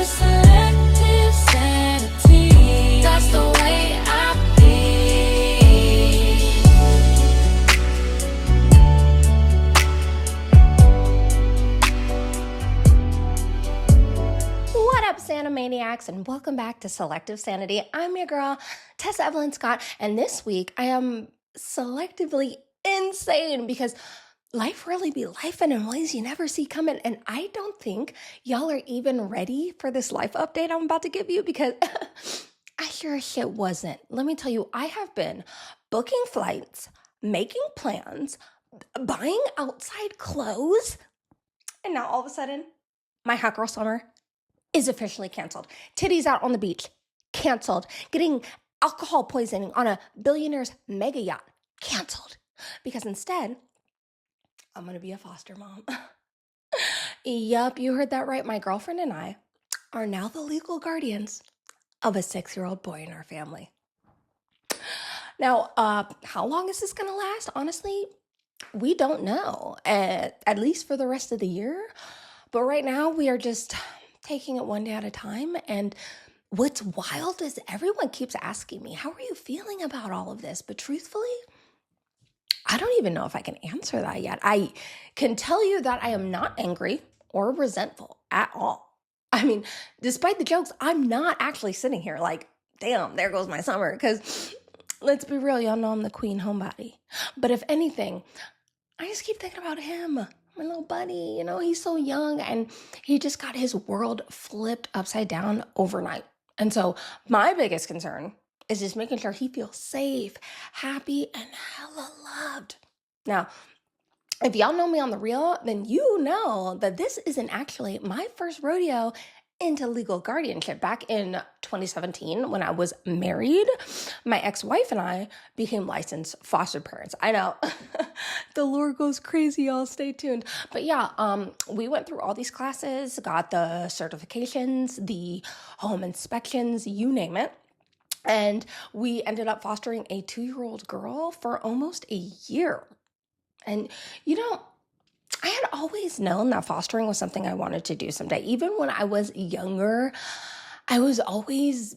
to selective sanity. That's the way I be. What up, Sanimaniacs, and welcome back to Selective Sanity. I'm your girl, Tessa Evelyn Scott, and this week I am selectively insane because life really be lifing in ways you never see coming, and I don't think y'all are even ready for this life update I'm about to give you because I sure as shit wasn't. Let me tell you, I have been booking flights, making plans, buying outside clothes, and now all of a sudden, my hot girl summer is officially canceled. Titties out on the beach, canceled. Getting alcohol poisoning on a billionaire's mega yacht, canceled. Because instead, I'm going to be a foster mom. Yup, you heard that right. My girlfriend and I are now the legal guardians of a 6-year-old boy in our family. Now, how long is this going to last? Honestly, we don't know, at least for the rest of the year. But right now, we are just taking it one day at a time. And what's wild is everyone keeps asking me, how are you feeling about all of this? But truthfully, I don't even know if I can answer that yet. I can tell you that I am not angry or resentful at all. I mean, despite the jokes, I'm not actually sitting here like, damn, there goes my summer. Because let's be real, y'all know I'm the queen homebody. But if anything, I just keep thinking about him. My little buddy, he's so young and he just got his world flipped upside down overnight. And so my biggest concern is just making sure he feels safe, happy, and hella loved. Now, if y'all know me on the real, then you know that this isn't actually my first rodeo into legal guardianship. Back in 2017, when I was married, my ex-wife and I became licensed foster parents. I know, the lore goes crazy, y'all. Stay tuned. But yeah, we went through all these classes, got the certifications, the home inspections, you name it. And we ended up fostering a 2-year-old girl for almost a year. And I had always known that fostering was something I wanted to do someday. Even when I was younger, I was always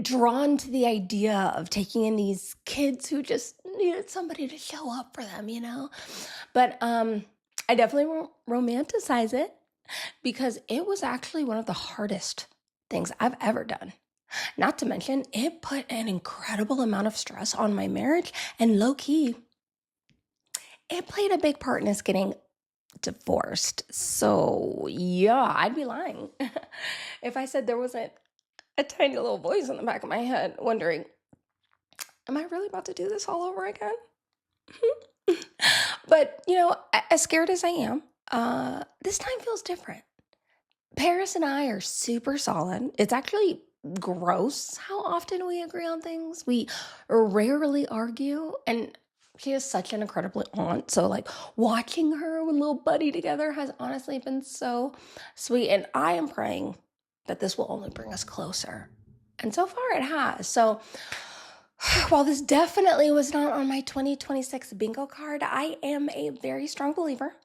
drawn to the idea of taking in these kids who just needed somebody to show up for them, But I definitely romanticize it because it was actually one of the hardest things I've ever done. Not to mention, it put an incredible amount of stress on my marriage, and low-key, it played a big part in us getting divorced. So yeah, I'd be lying if I said there wasn't a tiny little voice in the back of my head wondering, am I really about to do this all over again? But as scared as I am, this time feels different. Paris and I are super solid. It's actually gross how often we agree on things. We rarely argue, and she is such an incredible aunt. So watching her with little buddy together has honestly been so sweet. And I am praying that this will only bring us closer. And so far it has. So while this definitely was not on my 2026 bingo card, I am a very strong believer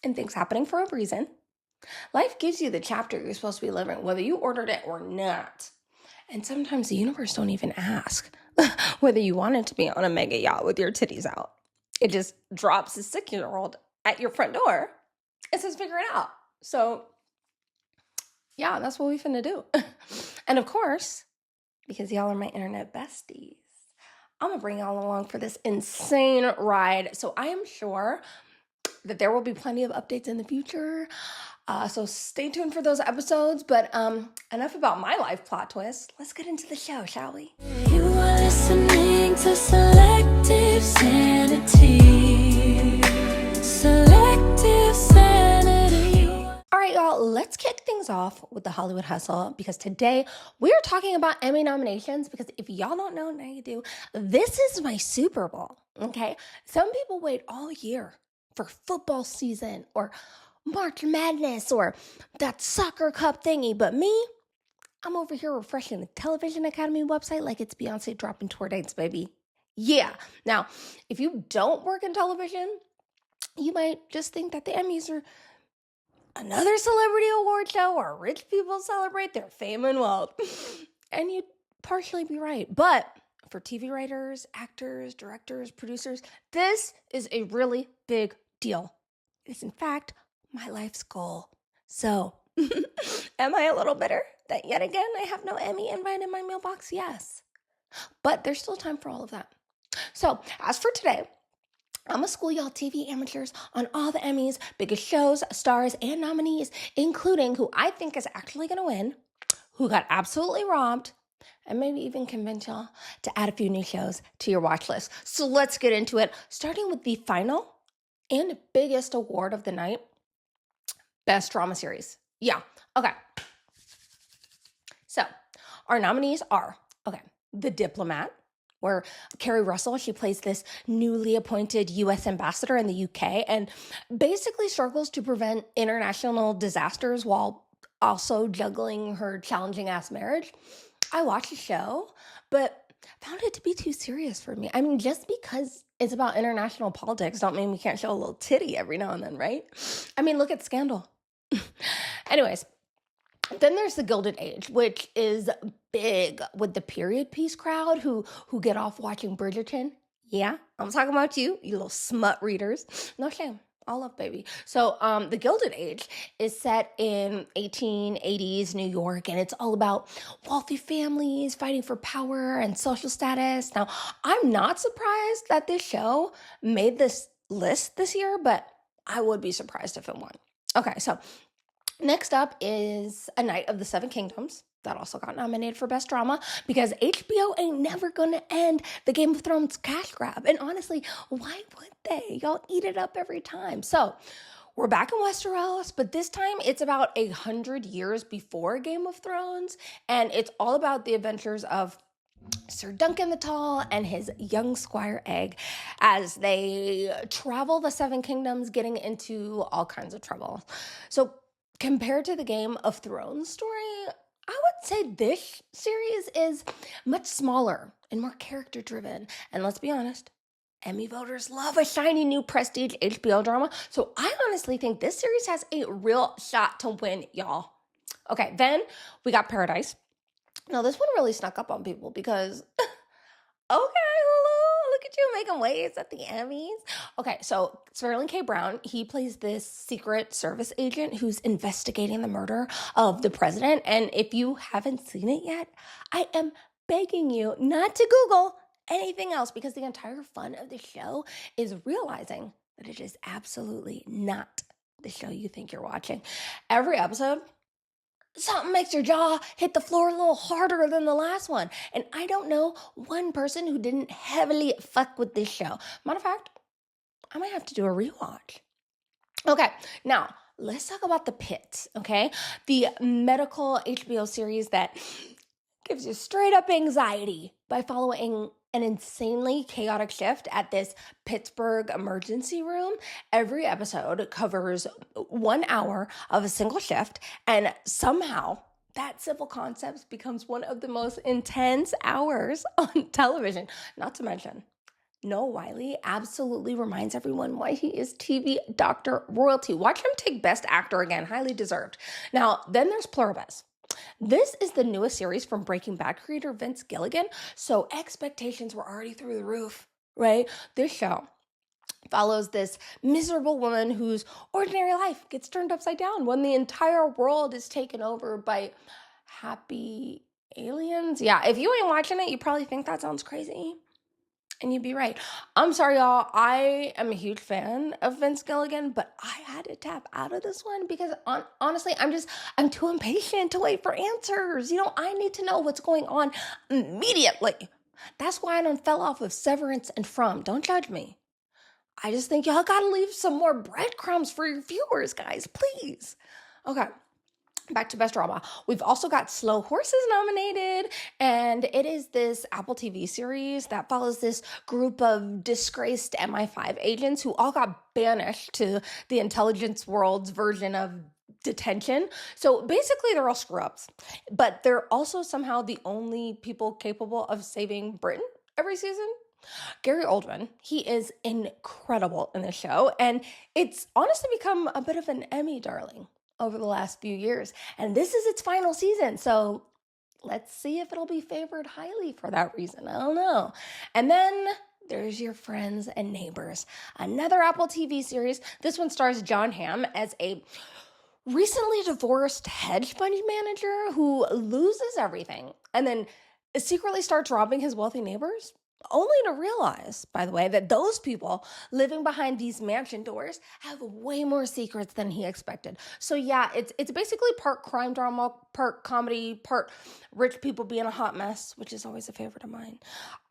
in things happening for a reason. Life gives you the chapter you're supposed to be living, whether you ordered it or not. And sometimes the universe don't even ask whether you wanted to be on a mega yacht with your titties out. It just drops a 6-year-old at your front door and says, figure it out. So yeah, that's what we finna do. And of course, because y'all are my internet besties, I'm gonna bring y'all along for this insane ride. So I am sure that there will be plenty of updates in the future. So stay tuned for those episodes. But enough about my life plot twist. Let's get into the show, shall we? You are listening to Selective Sanity. Selective Sanity. All right, y'all, let's kick things off with the Hollywood hustle because today we're talking about Emmy nominations because if y'all don't know, now you do. This is my Super Bowl, okay? Some people wait all year for football season or March Madness or that soccer cup thingy. But me, I'm over here refreshing the Television Academy website like it's Beyonce dropping tour dates, baby. Yeah. Now, if you don't work in television, you might just think that the Emmys are another celebrity award show where rich people celebrate their fame and wealth. And you'd partially be right. But for TV writers, actors, directors, producers, this is a really big deal. It's, in fact, my life's goal. So, am I a little bitter that yet again I have no Emmy invite in my mailbox? Yes. But there's still time for all of that. So, as for today, I'm gonna school y'all TV amateurs on all the Emmys, biggest shows, stars, and nominees, including who I think is actually gonna win, who got absolutely robbed, and maybe even convince y'all to add a few new shows to your watch list. So let's get into it, starting with the final and biggest award of the night, Best Drama Series. Yeah, okay. So our nominees are, The Diplomat, where Kerry Russell, she plays this newly appointed U.S. ambassador in the UK and basically struggles to prevent international disasters while also juggling her challenging ass marriage. I watched the show, but found it to be too serious for me. I mean, just because it's about international politics don't mean we can't show a little titty every now and then, right? I mean, look at Scandal. Anyways, then there's The Gilded Age, which is big with the period piece crowd who get off watching Bridgerton. Yeah, I'm talking about you little smut readers. No shame. All love, baby. So The Gilded Age is set in 1880s New York, and it's all about wealthy families fighting for power and social status. Now, I'm not surprised that this show made this list this year, but I would be surprised if it won. Okay, so next up is A Night of the Seven Kingdoms. That also got nominated for Best Drama because HBO ain't never gonna end the Game of Thrones cash grab. And honestly, why would they? Y'all eat it up every time. So we're back in Westeros, but this time it's about 100 years before Game of Thrones. And it's all about the adventures of Sir Duncan the Tall and his young Squire Egg as they travel the Seven Kingdoms, getting into all kinds of trouble. So compared to the Game of Thrones story, I would say this series is much smaller and more character driven. And let's be honest, Emmy voters love a shiny new prestige HBO drama. So I honestly think this series has a real shot to win, y'all. Okay, then we got Paradise. Now this one really snuck up on people because okay, Hulu, look at you making waves at the Emmys. Okay, so Sterling K. Brown, he plays this Secret Service agent who's investigating the murder of the president. And if you haven't seen it yet, I am begging you not to Google anything else because the entire fun of the show is realizing that it is absolutely not the show you think you're watching. Every episode, something makes your jaw hit the floor a little harder than the last one. And I don't know one person who didn't heavily fuck with this show. Matter of fact, I might have to do a rewatch. Okay, now let's talk about The Pit, okay? The medical HBO series that gives you straight up anxiety by following an insanely chaotic shift at this Pittsburgh emergency room. Every episode covers 1 hour of a single shift, and somehow that simple concept becomes one of the most intense hours on television. Not to mention, Noah Wiley absolutely reminds everyone why he is TV doctor royalty. Watch him take Best Actor again, highly deserved. Now, then there's Pluribus. This is the newest series from Breaking Bad creator Vince Gilligan, so expectations were already through the roof, right? This show follows this miserable woman whose ordinary life gets turned upside down when the entire world is taken over by happy aliens. Yeah, if you ain't watching it, you probably think that sounds crazy. And you'd be right. I'm sorry, y'all. I am a huge fan of Vince Gilligan, but I had to tap out of this one because honestly, I'm too impatient to wait for answers. I need to know what's going on immediately. That's why I done fell off of Severance and From. Don't judge me. I just think y'all gotta leave some more breadcrumbs for your viewers, guys, please. Okay. Back to Best Drama. We've also got Slow Horses nominated, and it is this Apple TV series that follows this group of disgraced MI5 agents who all got banished to the intelligence world's version of detention. So basically they're all screw-ups, but they're also somehow the only people capable of saving Britain every season. Gary Oldman, he is incredible in the show, and it's honestly become a bit of an Emmy darling. over the last few years. And this is its final season. So let's see if it'll be favored highly for that reason. I don't know. And then there's your Friends and Neighbors, another Apple TV series. This one stars John Hamm as a recently divorced hedge fund manager who loses everything and then secretly starts robbing his wealthy neighbors, only to realize, by the way, that those people living behind these mansion doors have way more secrets than he expected. So yeah, it's basically part crime drama, part comedy, part rich people being a hot mess, which is always a favorite of mine.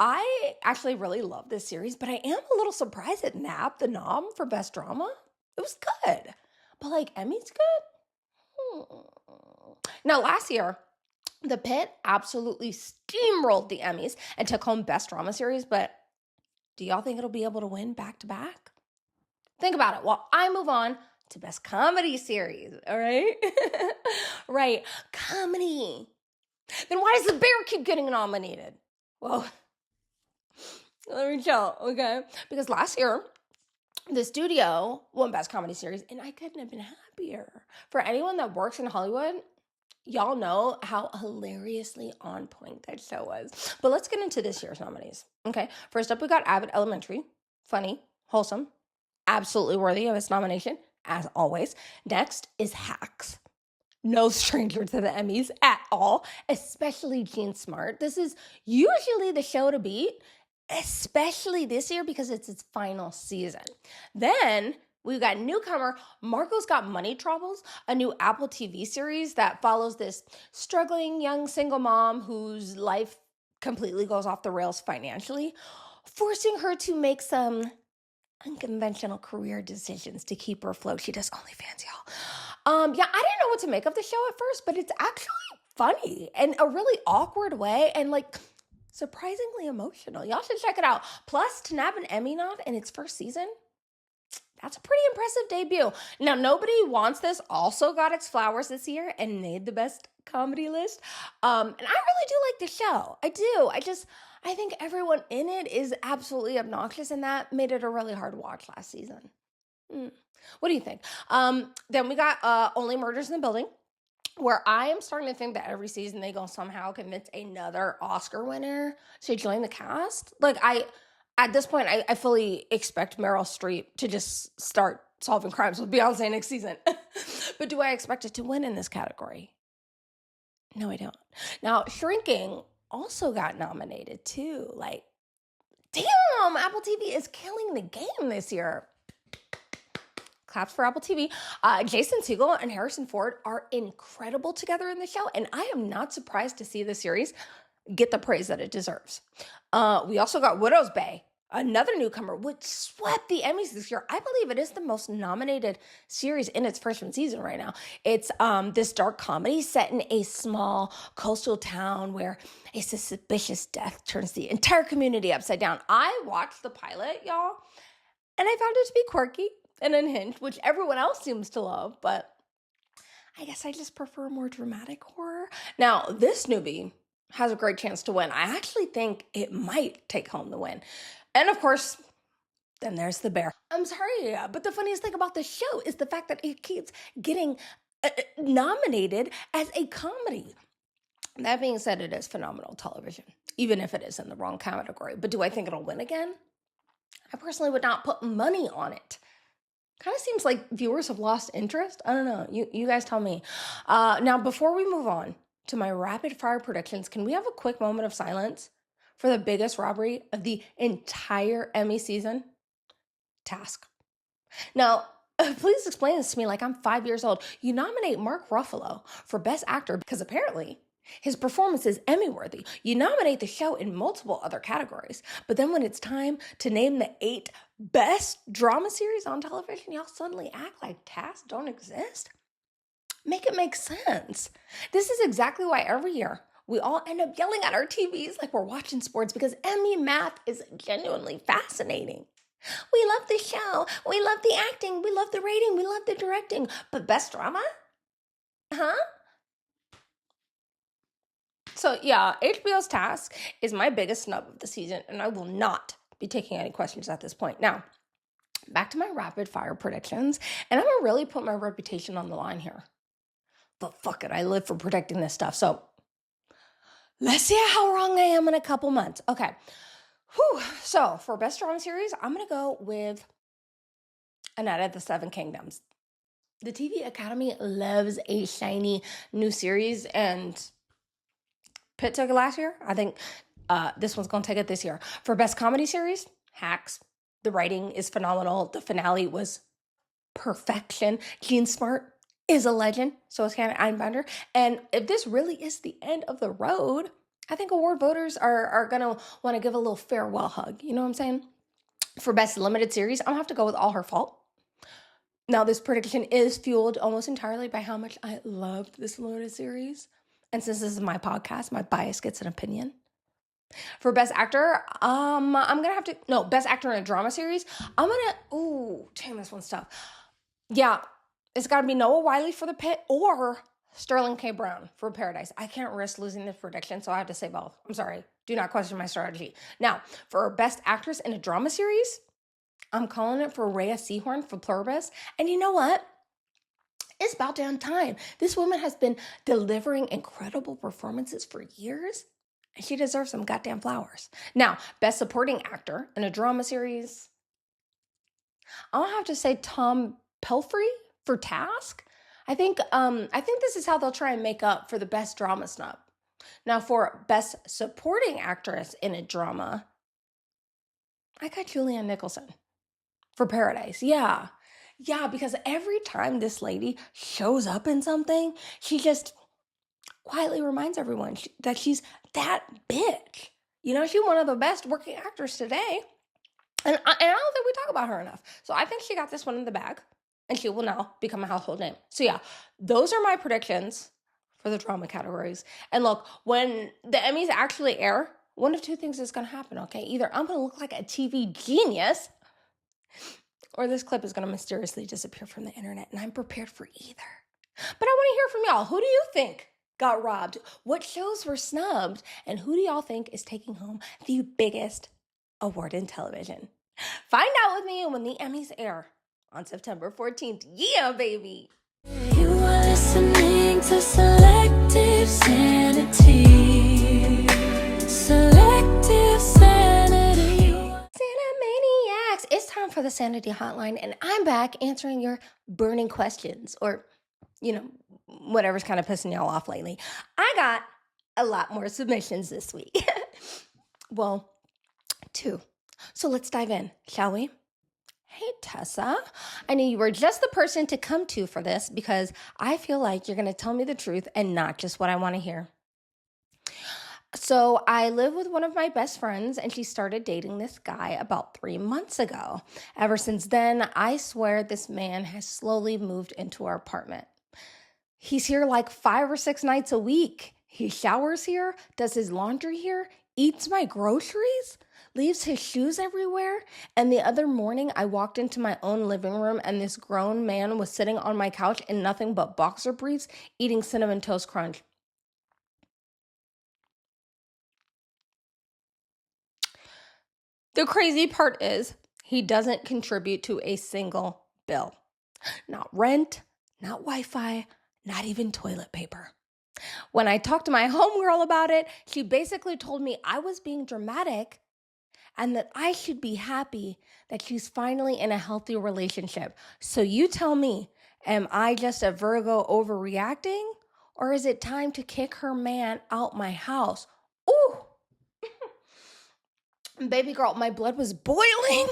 I actually really love this series, but I am a little surprised it nabbed the nom for best drama. It was good, but like Emmy's good. Now, last year, The Pitt absolutely steamrolled the Emmys and took home Best Drama Series, but do y'all think it'll be able to win back to back? Think about it while I move on to Best Comedy Series, all right? Right, comedy. Then why does The Bear keep getting nominated? Well, let me tell, okay? Because last year, The Studio won Best Comedy Series, and I couldn't have been happier. For anyone that works in Hollywood, y'all know how hilariously on point that show was. But let's get into this year's nominees. Okay, first up, we got Abbott Elementary. Funny, wholesome, absolutely worthy of its nomination, as always. Next is Hacks. No stranger to the Emmys at all, especially Gene Smart. This is usually the show to beat, especially this year because it's its final season. Then we've got newcomer Marco's Got Money Troubles, a new Apple TV series that follows this struggling young single mom whose life completely goes off the rails financially, forcing her to make some unconventional career decisions to keep her afloat. She does OnlyFans, y'all. Yeah, I didn't know what to make of the show at first, but it's actually funny in a really awkward way and like surprisingly emotional. Y'all should check it out. Plus, to nab an Emmy nod in its first season, that's a pretty impressive debut. Now, Nobody Wants This also got its flowers this year and made the best comedy list. And I really do like the show. I do. I think everyone in it is absolutely obnoxious, and that made it a really hard watch last season. What do you think? Then we got Only Murders in the Building, where I am starting to think that every season they go somehow convince another Oscar winner to join the cast. At this point, I fully expect Meryl Streep to just start solving crimes with Beyonce next season. But do I expect it to win in this category? No, I don't. Now, Shrinking also got nominated too. Like, damn, Apple TV is killing the game this year. Claps for Apple TV. Jason Segel and Harrison Ford are incredible together in the show, and I am not surprised to see the series get the praise that it deserves. We also got Widow's Bay, another newcomer, which swept the Emmys this year. I believe it is the most nominated series in its freshman season right now. It's this dark comedy set in a small coastal town where a suspicious death turns the entire community upside down. I watched the pilot, y'all, and I found it to be quirky and unhinged, which everyone else seems to love, but I guess I just prefer more dramatic horror. Now, this newbie has a great chance to win. I actually think it might take home the win. And of course, then there's The Bear. I'm sorry, but the funniest thing about this show is the fact that it keeps getting nominated as a comedy. That being said, it is phenomenal television, even if it is in the wrong category. But do I think it'll win again? I personally would not put money on it. Kind of seems like viewers have lost interest. I don't know. You guys tell me. Now, before we move on to my rapid fire predictions, can we have a quick moment of silence for the biggest robbery of the entire Emmy season? Task. Now, please explain this to me like I'm 5 years old. You nominate Mark Ruffalo for Best Actor because apparently his performance is Emmy-worthy. You nominate the show in multiple other categories, but then when it's time to name the 8 best drama series on television, y'all suddenly act like tasks don't exist? Make it make sense. This is exactly why every year we all end up yelling at our TVs like we're watching sports because Emmy math is genuinely fascinating. We love the show, we love the acting, we love the rating, we love the directing, but best drama? Huh? So yeah, HBO's Task is my biggest snub of the season, and I will not be taking any questions at this point. Now, back to my rapid fire predictions, and I'm gonna really put my reputation on the line here. But fuck it, I live for predicting this stuff. So let's see how wrong I am in a couple months. Okay. Whew. So for best drama series, I'm going to go with Annette of the Seven Kingdoms. The TV Academy loves a shiny new series, and Pitt took it last year. I think this one's going to take it this year. For best comedy series, Hacks. The writing is phenomenal. The finale was perfection. Gene Smart is a legend. So is Hannah Einbinder. And if this really is the end of the road, I think award voters are going to want to give a little farewell hug. You know what I'm saying? For best limited series, I'm going to have to go with All Her Fault. Now, this prediction is fueled almost entirely by how much I loved this limited series. And since this is my podcast, my bias gets an opinion. For best actor, I'm going to have to, no, best actor in a drama series, I'm going to, ooh, damn, this one's tough. Yeah, it's got to be Noah Wyle for The Pit or Sterling K. Brown for Paradise. I can't risk losing this prediction, so I have to say both. I'm sorry. Do not question my strategy. Now, for best actress in a drama series, I'm calling it for Rhea Seehorn for Pluribus. And you know what? It's about damn time. This woman has been delivering incredible performances for years, and she deserves some goddamn flowers. Now, best supporting actor in a drama series, I'll have to say Tom Pelphrey for Task. I think this is how they'll try and make up for the best drama snub. Now, for best supporting actress in a drama, I got Julianne Nicholson for Paradise. Yeah, because every time this lady shows up in something, she just quietly reminds everyone that she's that bitch. You know, she's one of the best working actors today. And I don't think we talk about her enough. So I think she got this one in the bag, and she will now become a household name. So yeah, those are my predictions for the drama categories. And look, when the Emmys actually air, one of two things is going to happen, okay? Either I'm going to look like a TV genius, or this clip is going to mysteriously disappear from the internet, and I'm prepared for either. But I want to hear from y'all. Who do you think got robbed? What shows were snubbed? And who do y'all think is taking home the biggest award in television? Find out with me when the Emmys air on September 14th. Yeah, baby. You are listening to Selective Sanity. Selective Sanity. Sanimaniacs. It's time for the Sanity Hotline, and I'm back answering your burning questions, or, you know, whatever's kind of pissing y'all off lately. I got a lot more submissions this week. Well, 2. So let's dive in, shall we? Hey, Tessa. I knew you were just the person to come to for this because I feel like you're going to tell me the truth and not just what I want to hear. So I live with one of my best friends, and she started dating this guy about 3 months ago. Ever since then, I swear this man has slowly moved into our apartment. He's here like 5 or 6 nights a week. He showers here, does his laundry here, eats my groceries, leaves his shoes everywhere. And the other morning, I walked into my own living room, and this grown man was sitting on my couch in nothing but boxer briefs, eating Cinnamon Toast Crunch. The crazy part is he doesn't contribute to a single bill. Not rent, not Wi-Fi, not even toilet paper. When I talked to my homegirl about it, she basically told me I was being dramatic and that I should be happy that she's finally in a healthy relationship. So you tell me, am I just a Virgo overreacting, or is it time to kick her man out my house? Ooh! Baby girl, my blood was boiling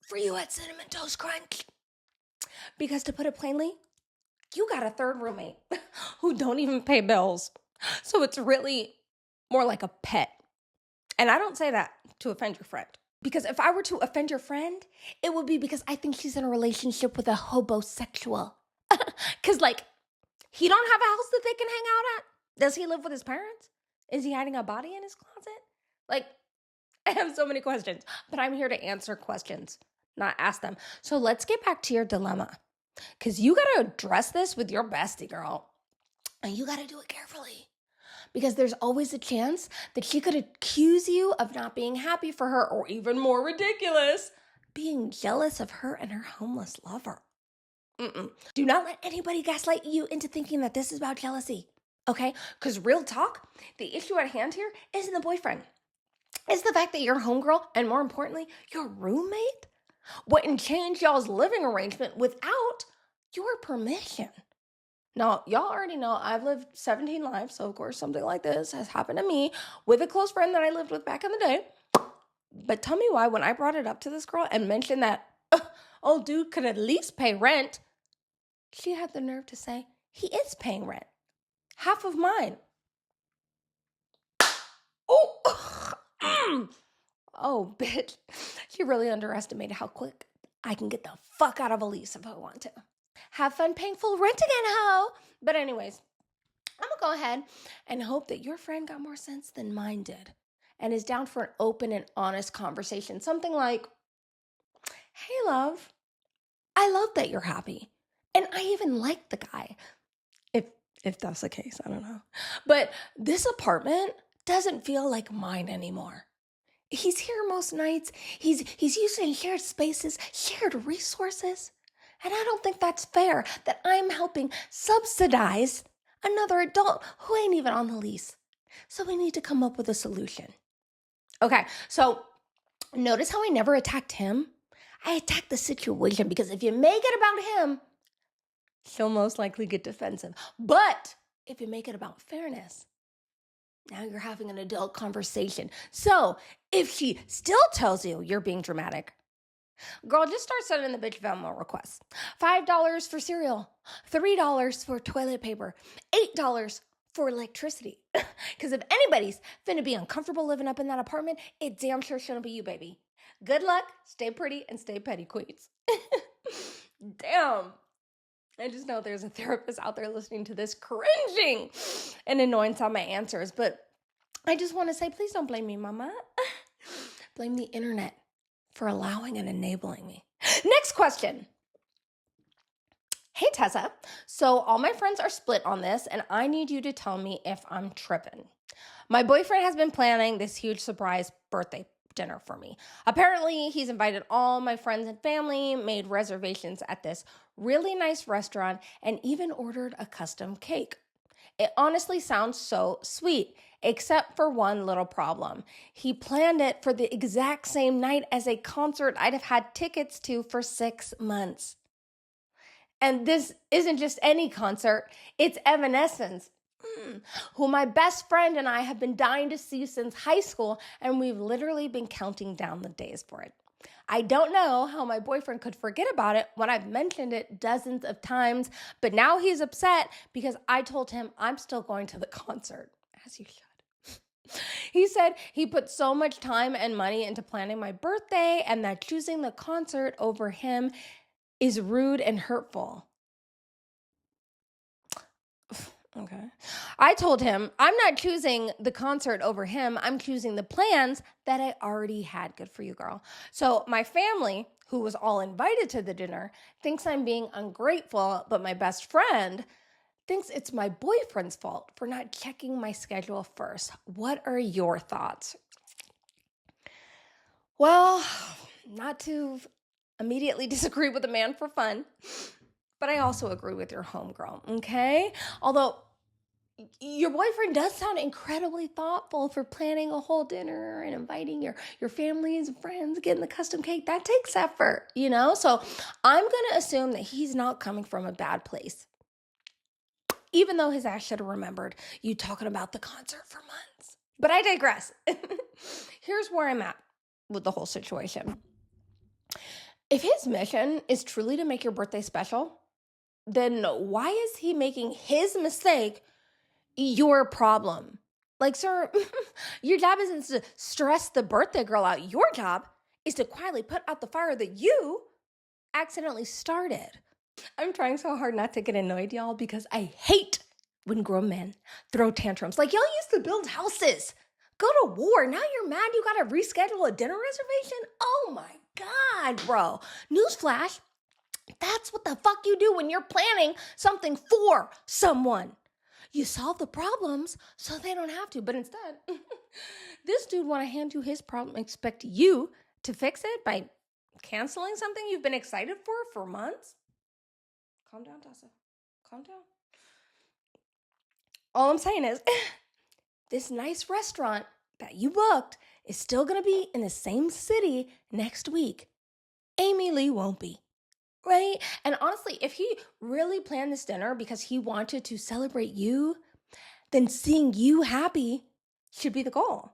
for you at Cinnamon Toast Crunch. Because to put it plainly, you got a third roommate who don't even pay bills. So it's really more like a pet. And I don't say that to offend your friend. Because if I were to offend your friend, it would be because I think she's in a relationship with a hobosexual. Because, like, he don't have a house that they can hang out at? Does he live with his parents? Is he hiding a body in his closet? Like, I have so many questions, but I'm here to answer questions, not ask them. So let's get back to your dilemma, because you got to address this with your bestie, girl, and you got to do it carefully, because there's always a chance that she could accuse you of not being happy for her, or even more ridiculous, being jealous of her and her homeless lover. Do not let anybody gaslight you into thinking that this is about jealousy, okay? Because real talk, the issue at hand here isn't the boyfriend. It's the fact that your homegirl, and more importantly, your roommate, wouldn't change y'all's living arrangement without your permission. Now, y'all already know I've lived 17 lives, so of course something like this has happened to me with a close friend that I lived with back in the day. But tell me why when I brought it up to this girl and mentioned that old dude could at least pay rent, she had the nerve to say, he is paying rent. Half of mine. Oh, oh, bitch. She really underestimated how quick I can get the fuck out of a lease if I want to. Have fun paying full rent again, ho. But anyways, I'm going to go ahead and hope that your friend got more sense than mine did and is down for an open and honest conversation. Something like, hey, love, I love that you're happy. And I even like the guy. If that's the case, I don't know. But this apartment doesn't feel like mine anymore. He's here most nights. He's using shared spaces, shared resources. And I don't think that's fair that I'm helping subsidize another adult who ain't even on the lease. So we need to come up with a solution. Okay, so notice how I never attacked him? I attacked the situation because if you make it about him, she'll most likely get defensive. But if you make it about fairness, now you're having an adult conversation. So if she still tells you you're being dramatic, girl, just start sending the bitch Venmo requests. $5 for cereal, $3 for toilet paper, $8 for electricity. Because if anybody's finna be uncomfortable living up in that apartment, it damn sure shouldn't be you, baby. Good luck, stay pretty, and stay petty, queens. Damn. I just know there's a therapist out there listening to this cringing and annoying some of my answers. But I just want to say, please don't blame me, mama. Blame the internet for allowing and enabling me. Next question. Hey, Tessa. So all my friends are split on this, and I need you to tell me if I'm tripping. My boyfriend has been planning this huge surprise birthday dinner for me. Apparently, he's invited all my friends and family, made reservations at this really nice restaurant, and even ordered a custom cake. It honestly sounds so sweet, except for one little problem. He planned it for the exact same night as a concert I'd have had tickets to for 6 months. And this isn't just any concert, it's Evanescence, who my best friend and I have been dying to see since high school, and we've literally been counting down the days for it. I don't know how my boyfriend could forget about it when I've mentioned it dozens of times, but now he's upset because I told him I'm still going to the concert, as you should. He said he put so much time and money into planning my birthday and that choosing the concert over him is rude and hurtful. Okay. I told him I'm not choosing the concert over him. I'm choosing the plans that I already had. Good for you, girl. So my family, who was all invited to the dinner, thinks I'm being ungrateful, but my best friend thinks it's my boyfriend's fault for not checking my schedule first. What are your thoughts? Well, not to immediately disagree with a man for fun, but I also agree with your homegirl, okay? Although your boyfriend does sound incredibly thoughtful for planning a whole dinner and inviting your families and friends, getting the custom cake. That takes effort, you know? So I'm going to assume that he's not coming from a bad place, even though his ass should have remembered you talking about the concert for months. But I digress. Here's where I'm at with the whole situation. If his mission is truly to make your birthday special, then why is he making his mistake your problem? Like, sir, your job isn't to stress the birthday girl out. Your job is to quietly put out the fire that you accidentally started. I'm trying so hard not to get annoyed, y'all, because I hate when grown men throw tantrums. Like, y'all used to build houses, go to war. Now you're mad you got to reschedule a dinner reservation? Oh my God, bro. Newsflash, that's what the fuck you do when you're planning something for someone. You solve the problems so they don't have to. But instead, this dude want to hand you his problem, expect you to fix it by canceling something you've been excited for months? Calm down, Tessa. Calm down. All I'm saying is, this nice restaurant that you booked is still going to be in the same city next week. Amy Lee won't be, right? And honestly, if he really planned this dinner because he wanted to celebrate you, then seeing you happy should be the goal,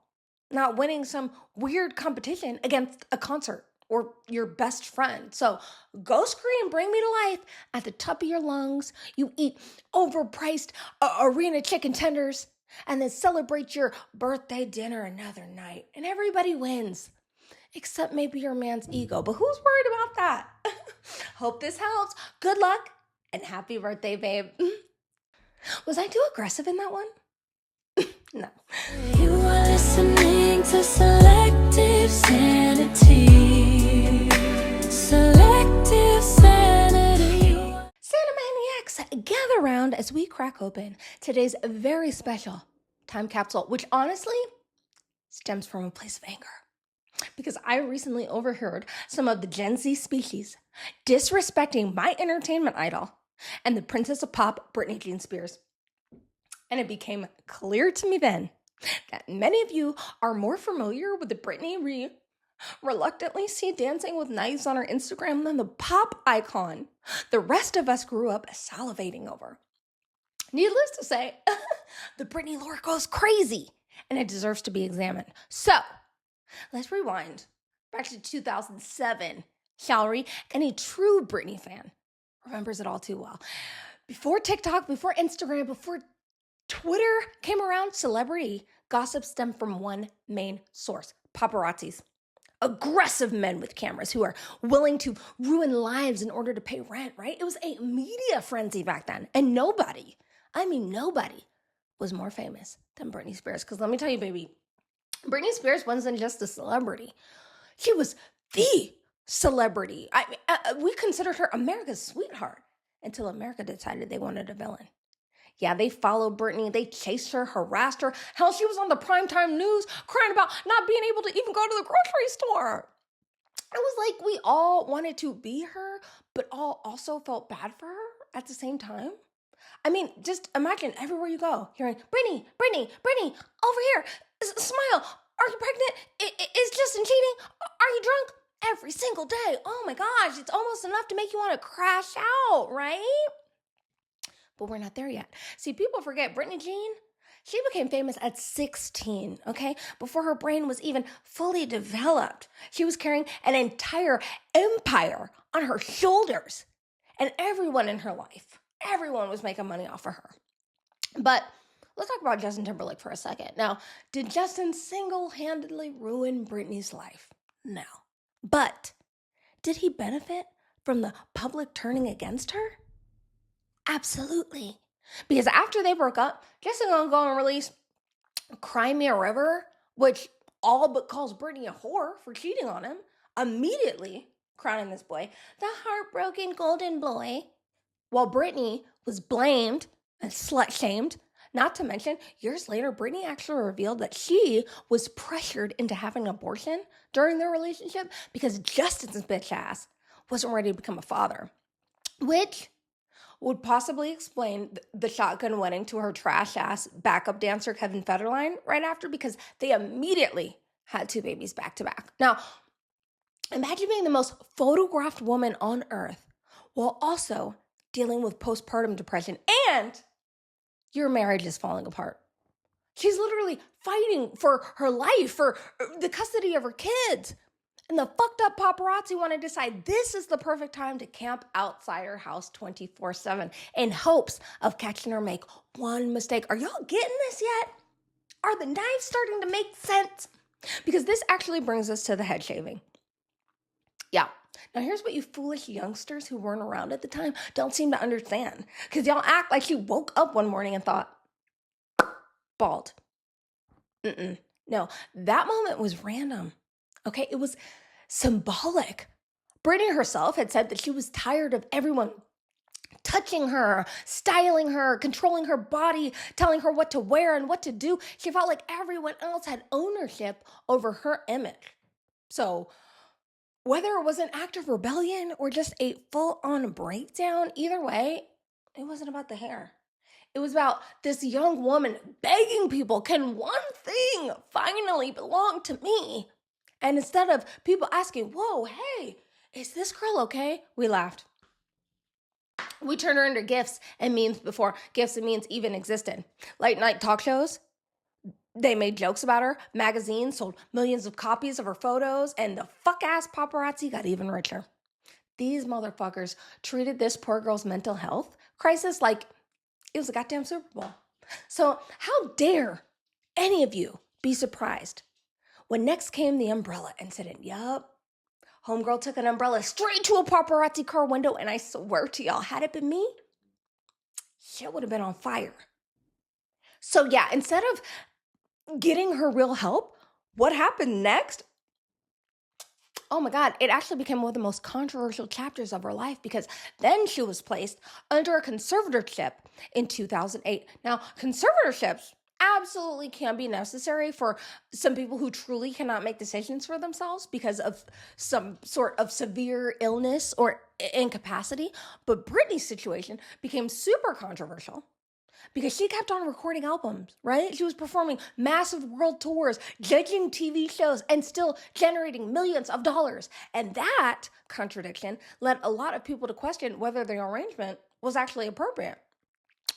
not winning some weird competition against a concert or your best friend. So go scream, bring me to life at the top of your lungs. You eat overpriced arena chicken tenders and then celebrate your birthday dinner another night. And everybody wins, except maybe your man's ego. But who's worried about that? Hope this helps. Good luck and happy birthday, babe. Was I too aggressive in that one? No. You are listening to Selective Sanity. Selective Sanity. Sanimaniacs, gather around as we crack open today's very special time capsule, which honestly stems from a place of anger. Because I recently overheard some of the Gen Z species disrespecting my entertainment idol and the Princess of Pop, Britney Jean Spears. And it became clear to me then that many of you are more familiar with the Britney we reluctantly see dancing with knives on her Instagram than the pop icon the rest of us grew up salivating over. Needless to say, the Britney lore goes crazy and it deserves to be examined. So, let's rewind back to 2007, shall we? Any true Britney fan remembers it all too well. Before TikTok, before Instagram, before Twitter came around, celebrity gossip stemmed from one main source: paparazzis. Aggressive men with cameras who are willing to ruin lives in order to pay rent, right? It was a media frenzy back then. And nobody was more famous than Britney Spears. Because let me tell you, baby, Britney Spears wasn't just a celebrity. She was the celebrity. We considered her America's sweetheart until America decided they wanted a villain. Yeah, they followed Britney. They chased her, harassed her. Hell, she was on the primetime news crying about not being able to even go to the grocery store. It was like we all wanted to be her, but all also felt bad for her at the same time. I mean, just imagine everywhere you go, hearing, Britney, Britney, Britney, over here, smile. Are you pregnant? Is Justin cheating? Are you drunk? Every single day. Oh my gosh, it's almost enough to make you want to crash out, right? But we're not there yet. See, people forget Britney Jean, she became famous at 16, okay? Before her brain was even fully developed. She was carrying an entire empire on her shoulders. And everyone in her life, everyone was making money off of her. But let's talk about Justin Timberlake for a second. Now, did Justin single-handedly ruin Britney's life? No. But did he benefit from the public turning against her? Absolutely. Because after they broke up, Justin gonna go and release Cry Me a River, which all but calls Britney a whore for cheating on him, immediately crowning this boy the heartbroken golden boy, while Britney was blamed and slut-shamed. Not to mention, years later, Britney actually revealed that she was pressured into having an abortion during their relationship because Justin's bitch ass wasn't ready to become a father, which would possibly explain the shotgun wedding to her trash-ass backup dancer Kevin Federline right after, because they immediately had 2 babies back-to-back. Now, imagine being the most photographed woman on earth while also dealing with postpartum depression and your marriage is falling apart. She's literally fighting for her life, for the custody of her kids. And the fucked up paparazzi want to decide this is the perfect time to camp outside her house 24/7 in hopes of catching her make one mistake. Are y'all getting this yet? Are the knives starting to make sense? Because this actually brings us to the head shaving. Yeah. Now here's what you foolish youngsters who weren't around at the time don't seem to understand. Because y'all act like she woke up one morning and thought, bald. No, that moment was random. Okay, it was symbolic. Britney herself had said that she was tired of everyone touching her, styling her, controlling her body, telling her what to wear and what to do. She felt like everyone else had ownership over her image. So Whether it was an act of rebellion or just a full-on breakdown, either way, it wasn't about the hair. It was about this young woman begging people, can one thing finally belong to me? And instead of people asking, whoa, hey, is this girl okay? We laughed. We turned her into GIFs and memes before GIFs and memes even existed. Late night talk shows, they made jokes about her. Magazines sold millions of copies of her photos, and the fuck-ass paparazzi got even richer. These motherfuckers treated this poor girl's mental health crisis like it was a goddamn Super Bowl. So how dare any of you be surprised when next came the umbrella incident? Yup. Homegirl took an umbrella straight to a paparazzi car window, and I swear to y'all, had it been me, shit would have been on fire. So yeah, instead of getting her real help, what happened next? Oh my God, it actually became one of the most controversial chapters of her life, because then she was placed under a conservatorship in 2008. Now, conservatorships absolutely can be necessary for some people who truly cannot make decisions for themselves because of some sort of severe illness or incapacity. But Britney's situation became super controversial because she kept on recording albums, right? She was performing massive world tours, judging TV shows, and still generating millions of dollars. And that contradiction led a lot of people to question whether the arrangement was actually appropriate,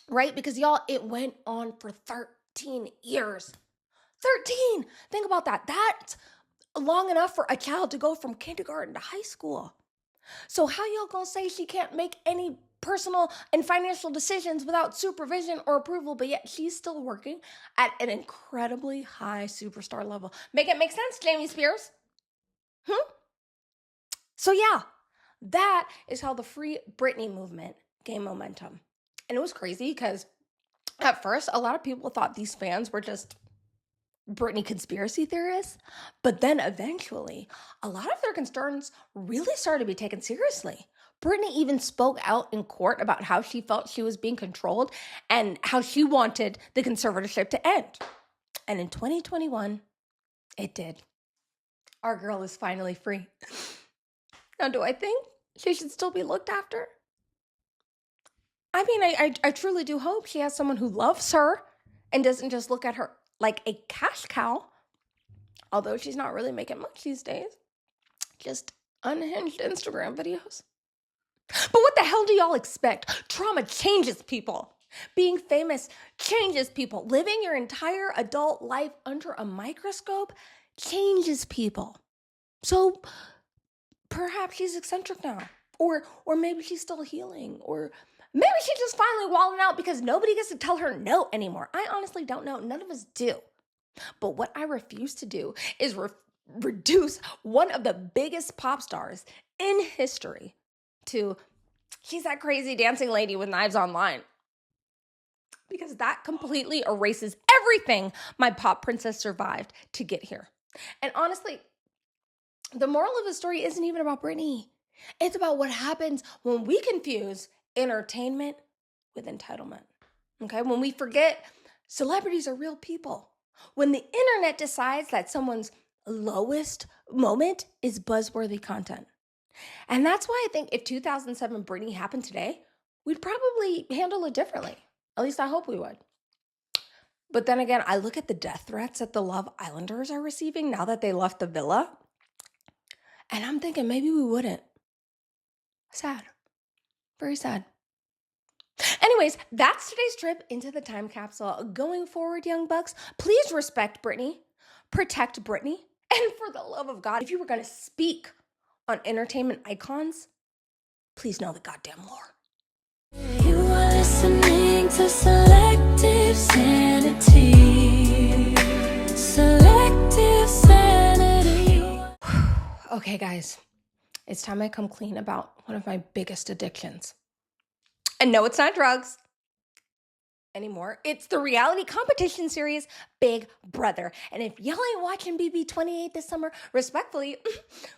right? Because y'all, it went on for 13 years. 13! Think about that. That's long enough for a child to go from kindergarten to high school. So how y'all gonna say she can't make any personal and financial decisions without supervision or approval, but yet she's still working at an incredibly high superstar level? Make it make sense, Jamie Spears? So yeah, that is how the Free Britney movement gained momentum. And it was crazy because at first, a lot of people thought these fans were just Britney conspiracy theorists, but then eventually, a lot of their concerns really started to be taken seriously. Britney even spoke out in court about how she felt she was being controlled and how she wanted the conservatorship to end. And in 2021, it did. Our girl is finally free. Now, do I think she should still be looked after? I mean, I truly do hope she has someone who loves her and doesn't just look at her like a cash cow, although she's not really making much these days. Just unhinged Instagram videos. But what the hell do y'all expect? Trauma changes people. Being famous changes people. Living your entire adult life under a microscope changes people. So perhaps she's eccentric now. Or maybe she's still healing. Or maybe she's just finally wilding out because nobody gets to tell her no anymore. I honestly don't know. None of us do. But what I refuse to do is reduce one of the biggest pop stars in history to she's that crazy dancing lady with knives online. Because that completely erases everything my pop princess survived to get here. And honestly, the moral of the story isn't even about Britney. It's about what happens when we confuse entertainment with entitlement. Okay? When we forget celebrities are real people. When the internet decides that someone's lowest moment is buzzworthy content. And that's why I think if 2007 Britney happened today, we'd probably handle it differently. At least I hope we would. But then again, I look at the death threats that the Love Islanders are receiving now that they left the villa, and I'm thinking maybe we wouldn't. Sad. Very sad. Anyways, that's today's trip into the time capsule. Going forward, young bucks, please respect Britney, protect Britney, and for the love of God, if you were going to speak on entertainment icons, please know the goddamn lore. You are listening to Selective Sanity. Selective Sanity. Okay, guys, it's time I come clean about one of my biggest addictions. And no, it's not drugs anymore. It's the reality competition series, Big Brother. And if y'all ain't watching BB28 this summer, respectfully,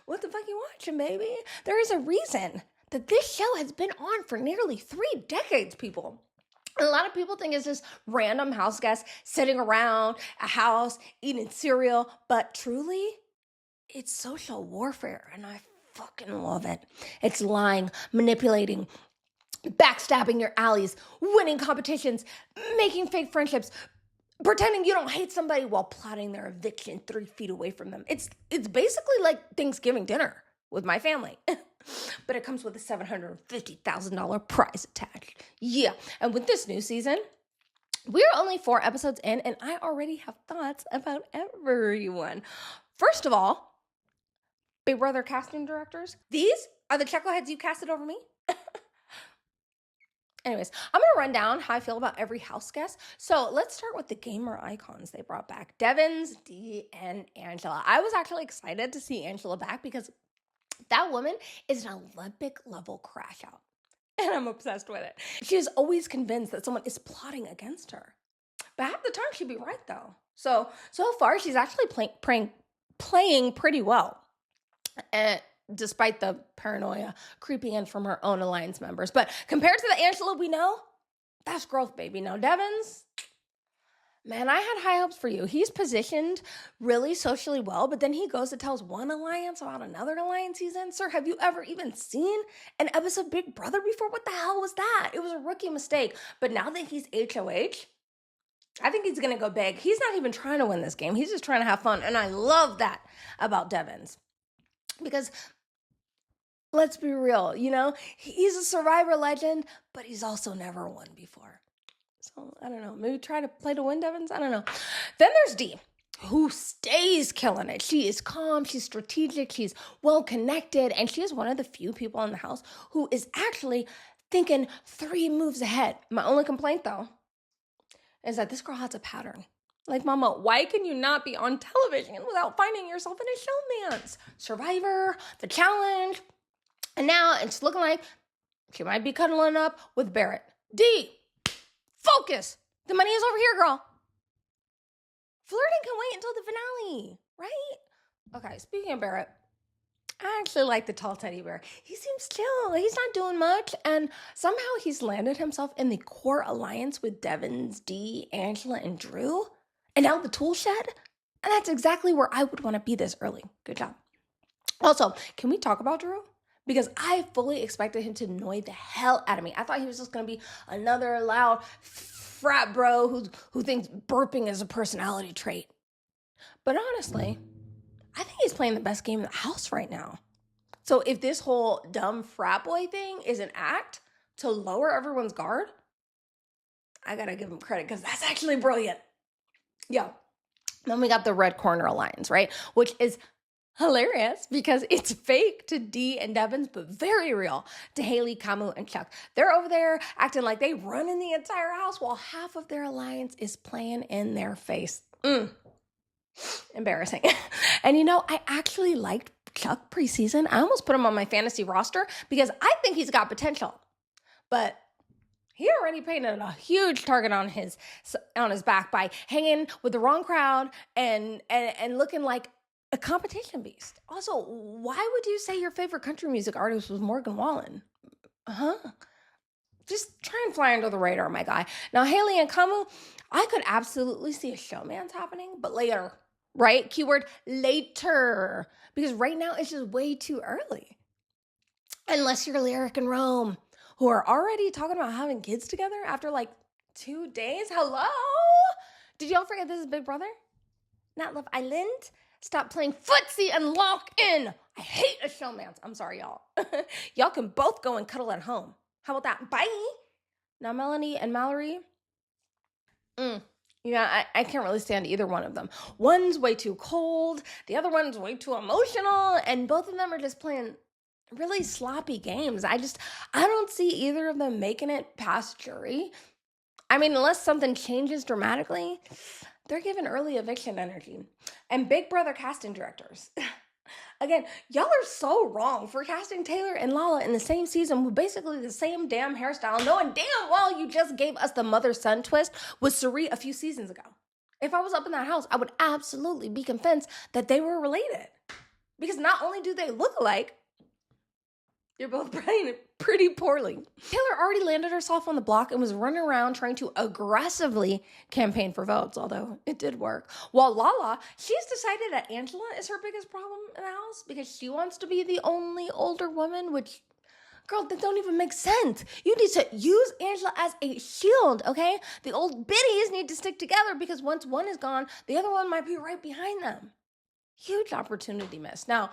what the fuck you watching, baby? There is a reason that this show has been on for nearly 3 decades, people. And a lot of people think it's just random house guests sitting around a house eating cereal, but truly, it's social warfare. And I fucking love it. It's lying, manipulating, backstabbing your allies, winning competitions, making fake friendships, pretending you don't hate somebody while plotting their eviction 3 feet away from them. It's basically like Thanksgiving dinner with my family. But it comes with a $750,000 prize attached. Yeah, and with this new season, we're only 4 episodes in, and I already have thoughts about everyone. First of all, Big Brother casting directors, these are the chuckleheads you casted over me? Anyways, I'm going to run down how I feel about every house guest. So let's start with the gamer icons they brought back. Devins, Dee, and Angela. I was actually excited to see Angela back because that woman is an Olympic level crash out. And I'm obsessed with it. She is always convinced that someone is plotting against her. But half the time she'd be right though. So far she's actually playing pretty well. Despite the paranoia creeping in from her own alliance members. But compared to the Angela we know, that's growth, baby. Now, Devins, man, I had high hopes for you. He's positioned really socially well, but then he goes to tells one alliance about another alliance he's in. Sir, have you ever even seen an episode of Big Brother before? What the hell was that? It was a rookie mistake. But now that he's HOH, I think he's going to go big. He's not even trying to win this game. He's just trying to have fun. And I love that about Devins. Because let's be real, he's a Survivor legend, but he's also never won before. So, I don't know, maybe try to play to win, Devins? I don't know. Then there's Dee, who stays killing it. She is calm, she's strategic, she's well-connected, and she is one of the few people in the house who is actually thinking 3 moves ahead. My only complaint, though, is that this girl has a pattern. Like, mama, why can you not be on television without finding yourself in a showman's? Survivor, The Challenge, and now it's looking like she might be cuddling up with Barrett. Dee, focus. The money is over here, girl. Flirting can wait until the finale, right? Okay, speaking of Barrett, I actually like the tall teddy bear. He seems chill. He's not doing much. And somehow he's landed himself in the core alliance with Devins, Dee, Angela, and Drew. And now the tool shed. And that's exactly where I would want to be this early. Good job. Also, can we talk about Drew? Because I fully expected him to annoy the hell out of me. I thought he was just going to be another loud frat bro who thinks burping is a personality trait. But honestly, I think he's playing the best game in the house right now. So if this whole dumb frat boy thing is an act to lower everyone's guard, I got to give him credit because that's actually brilliant. Yeah. Then we got the Red Corner Alliance, right? Which is hilarious because it's fake to Dee and Devins, but very real to Haley, Camu, and Chuck. They're over there acting like they run in the entire house while half of their alliance is playing in their face. Embarrassing. And I actually liked Chuck preseason. I almost put him on my fantasy roster because I think he's got potential. But he already painted a huge target on his back by hanging with the wrong crowd and looking like a competition beast. Also, why would you say your favorite country music artist was Morgan Wallen? Just try and fly under the radar, my guy. Now, Haley and Camu, I could absolutely see a showman's happening, but later, right? Keyword later. Because right now, it's just way too early. Unless you're Lyric and Rome, who are already talking about having kids together after like 2 days. Hello? Did y'all forget this is Big Brother? Not Love Island? Stop playing footsie and lock in. I hate a showman's. I'm sorry, y'all. Y'all can both go and cuddle at home. How about that? Bye. Now, Melanie and Mallory. I can't really stand either one of them. One's way too cold. The other one's way too emotional. And both of them are just playing really sloppy games. I don't see either of them making it past jury. I mean, unless something changes dramatically, they're given early eviction energy. And Big Brother casting directors. Again, y'all are so wrong for casting Taylor and Lala in the same season with basically the same damn hairstyle, knowing damn well you just gave us the mother-son twist with Suri a few seasons ago. If I was up in that house, I would absolutely be convinced that they were related. Because not only do they look alike, You're both playing pretty poorly. Taylor already landed herself on the block and was running around trying to aggressively campaign for votes, although it did work. While Lala, she's decided that Angela is her biggest problem in the house because she wants to be the only older woman, which, girl, that don't even make sense. You need to use Angela as a shield, okay? The old biddies need to stick together because once one is gone, the other one might be right behind them. Huge opportunity miss. Now,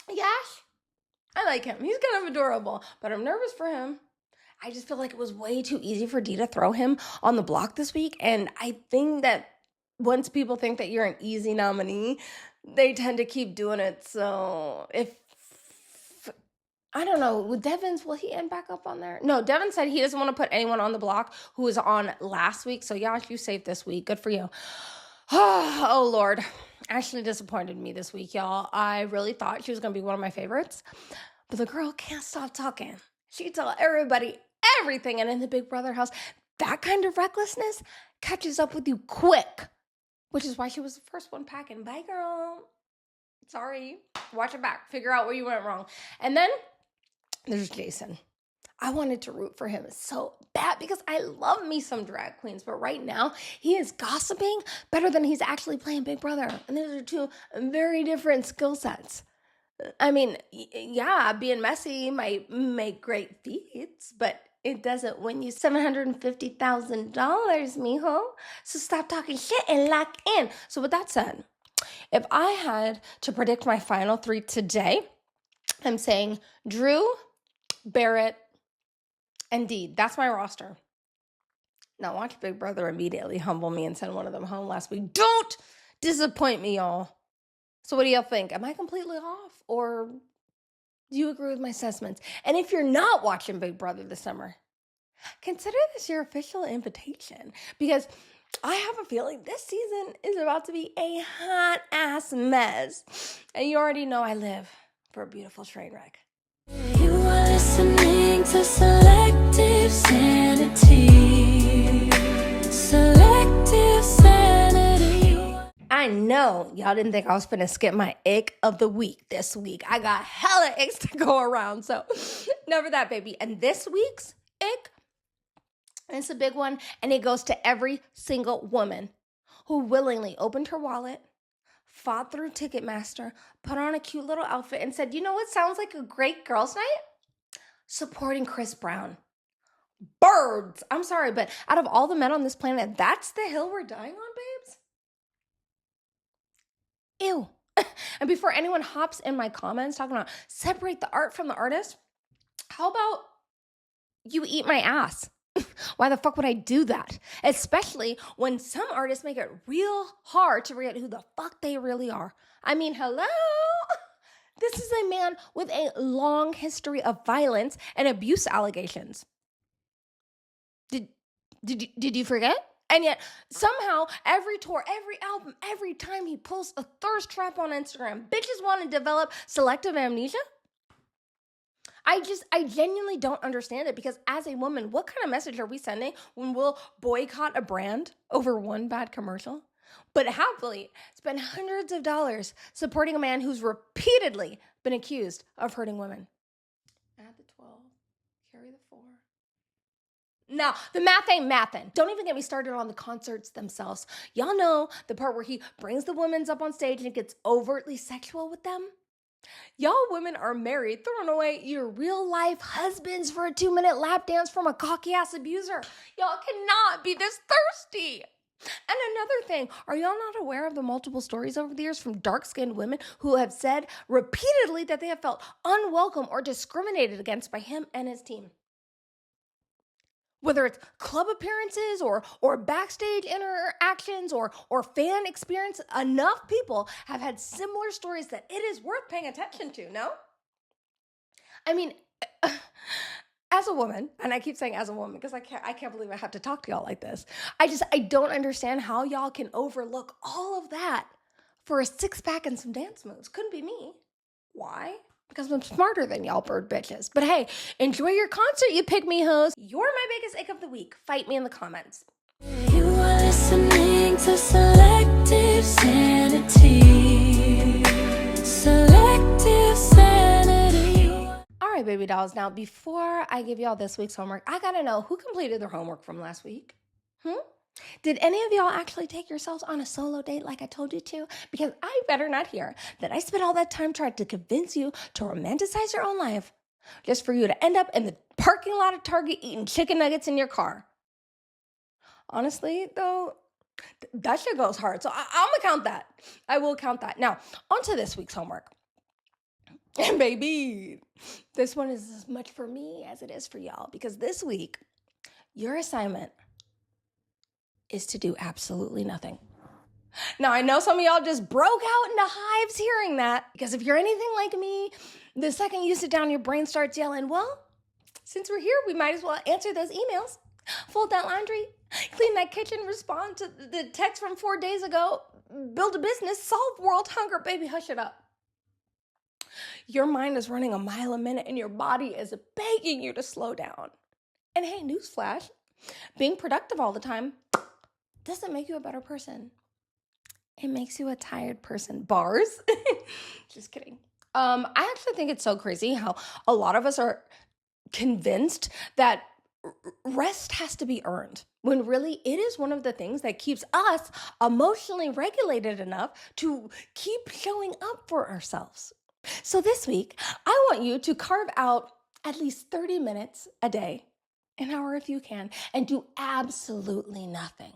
Yash, I like him. He's kind of adorable, but I'm nervous for him. I just feel like it was way too easy for Dee to throw him on the block this week. And I think that once people think that you're an easy nominee, they tend to keep doing it. So if, I don't know, with Devon's, will he end back up on there? No, Devon said he doesn't want to put anyone on the block who was on last week. So Yash, you saved this week. Good for you. Oh, Lord. Actually disappointed me this week, y'all. I really thought she was going to be one of my favorites. But the girl can't stop talking. She tell everybody everything. And in the Big Brother house, that kind of recklessness catches up with you quick. Which is why she was the first one packing. Bye, girl. Sorry. Watch it back. Figure out where you went wrong. And then there's Jason. I wanted to root for him so bad because I love me some drag queens. But right now, he is gossiping better than he's actually playing Big Brother. And those are two very different skill sets. I mean, yeah, being messy might make great feats, but it doesn't win you $750,000, mijo. So stop talking shit and lock in. So with that said, if I had to predict my final three today, I'm saying Drew, Barrett, and Dee. That's my roster. Now watch Big Brother immediately humble me and send one of them home last week. Don't disappoint me, y'all. So what do y'all think? Am I completely off? Or do you agree with my assessments? And if you're not watching Big Brother this summer, consider this your official invitation. Because I have a feeling this season is about to be a hot-ass mess. And you already know I live for a beautiful train wreck. You are listening to Selective Sanity. Selective Sanity. I know y'all didn't think I was finna skip my ick of the week this week. I got hella icks to go around, so never that, baby. And this week's ick, it's a big one, and it goes to every single woman who willingly opened her wallet, fought through Ticketmaster, put on a cute little outfit, and said, you know what sounds like a great girls' night? Supporting Chris Brown. Birds! I'm sorry, but out of all the men on this planet, that's the hill we're dying on, babes? Ew. And before anyone hops in my comments talking about separate the art from the artist, how about you eat my ass? Why the fuck would I do that? Especially when some artists make it real hard to figure out who the fuck they really are. I mean, hello? This is a man with a long history of violence and abuse allegations. Did you forget? And yet, somehow, every tour, every album, every time he posts a thirst trap on Instagram, bitches want to develop selective amnesia? I genuinely don't understand it, because as a woman, what kind of message are we sending when we'll boycott a brand over one bad commercial? But happily spend hundreds of dollars supporting a man who's repeatedly been accused of hurting women. Add the 12, carry the 4. Now, the math ain't mathin'. Don't even get me started on the concerts themselves. Y'all know the part where he brings the women's up on stage and gets overtly sexual with them? Y'all women are married, throwing away your real life husbands for a 2-minute lap dance from a cocky ass abuser. Y'all cannot be this thirsty. And another thing, are y'all not aware of the multiple stories over the years from dark-skinned women who have said repeatedly that they have felt unwelcome or discriminated against by him and his team? Whether it's club appearances or backstage interactions or fan experience, enough people have had similar stories that it is worth paying attention to, no? I mean, as a woman, and I keep saying as a woman because I can't believe I have to talk to y'all like this. I don't understand how y'all can overlook all of that for a 6-pack and some dance moves. Couldn't be me. Why? Because I'm smarter than y'all bird bitches. But hey, enjoy your concert, you pygmy hoes. You're my biggest ick of the week. Fight me in the comments. You are listening to Selective Sanity. Selective Sanity. All right, baby dolls. Now, before I give y'all this week's homework, I gotta know who completed their homework from last week. Did any of y'all actually take yourselves on a solo date like I told you to? Because I better not hear that I spent all that time trying to convince you to romanticize your own life just for you to end up in the parking lot of Target eating chicken nuggets in your car. Honestly, though, that shit goes hard. So I'm gonna count that. I will count that. Now, on to this week's homework. And baby, this one is as much for me as it is for y'all, because this week, your assignment is to do absolutely nothing. Now, I know some of y'all just broke out into hives hearing that, because if you're anything like me, the second you sit down, your brain starts yelling, well, since we're here, we might as well answer those emails, fold that laundry, clean that kitchen, respond to the text from 4 days ago, build a business, solve world hunger. Baby, hush it up. Your mind is running a mile a minute and your body is begging you to slow down. And hey, newsflash, being productive all the time doesn't make you a better person. It makes you a tired person. Bars? Just kidding. I actually think it's so crazy how a lot of us are convinced that rest has to be earned, when really it is one of the things that keeps us emotionally regulated enough to keep showing up for ourselves. So this week, I want you to carve out at least 30 minutes a day, an hour if you can, and do absolutely nothing.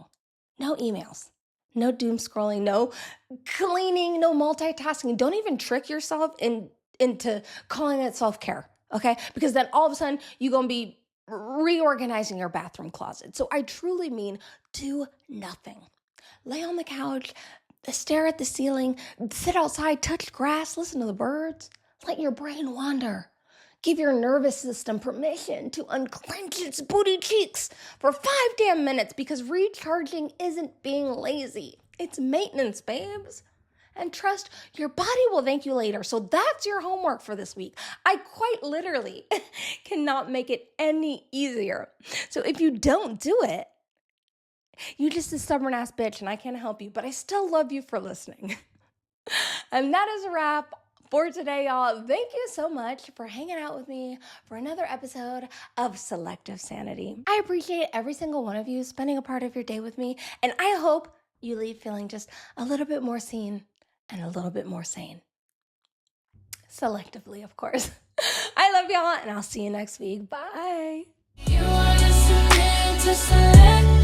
No emails, no doom scrolling, no cleaning, no multitasking. Don't even trick yourself into calling it self-care, okay? Because then all of a sudden, you're going to be reorganizing your bathroom closet. So I truly mean do nothing. Lay on the couch, stare at the ceiling, sit outside, touch grass, listen to the birds. Let your brain wander. Give your nervous system permission to unclench its booty cheeks for 5 damn minutes, because recharging isn't being lazy. It's maintenance, babes. And trust, your body will thank you later. So that's your homework for this week. I quite literally cannot make it any easier. So if you don't do it, you're just a stubborn ass bitch and I can't help you, but I still love you for listening. And that is a wrap for today, y'all. Thank you so much for hanging out with me for another episode of Selective Sanity. I appreciate every single one of you spending a part of your day with me, and I hope you leave feeling just a little bit more seen and a little bit more sane. Selectively, of course. I love y'all, and I'll see you next week. Bye. You are listening to Select.